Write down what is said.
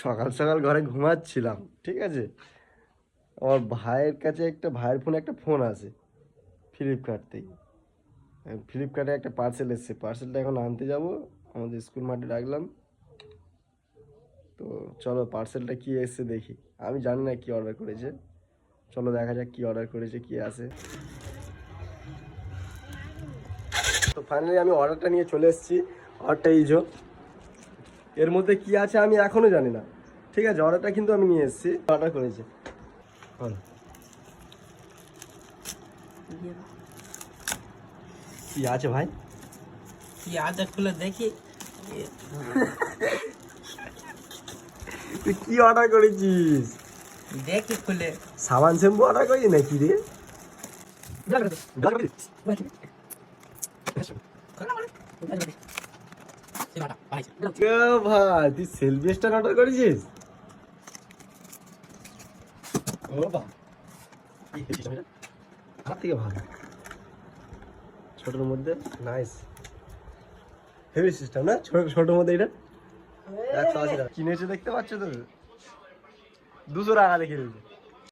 সকাল সকাল ঘরে ঘুমাচ্ছিলাম, ঠিক আছে, আমার ভাইয়ের কাছে ভাইয়ের ফোনে একটা ফোন আছে ফ্লিপকার্ট থেকে। ফ্লিপকার্টে একটা পার্সেল এসছে, পার্সেলটা এখন আনতে যাব, আমাদের স্কুল মাঠে রাখলাম। তো চলো পার্সেলটা কি এসছে দেখি। আমি জানি না কি অর্ডার করেছে, চলো দেখা যাক কি অর্ডার করেছে, কি আছে। তো ফাইনালি আমি অর্ডারটা নিয়ে চলে এসেছি। অর্ডারটা এই যে, এর মধ্যে কি আছে আমি এখনো জানি না, ঠিক আছে। অর্ডারটা কিন্তু আমি নিয়ে এসেছি, অর্ডার করেছে। কি আছে ভাই? কি আছে খুলে দেখি। তুই কি অর্ডার করেছিস? দেখি খুলে। সাবান শ্যাম্পু অর্ডার করি নাকি রে? ভাই তুই সেলফি স্টার অর্ডার করেছিস? আমার থেকে ভালো, ছোটোর মধ্যে নাইস, হেভি সিস্টেম না? ছোটোর মধ্যে এটা 180 টাকা কিনেছে, দেখতে পাচ্ছ তো, 200 টাকা দেখে নিয়েছে।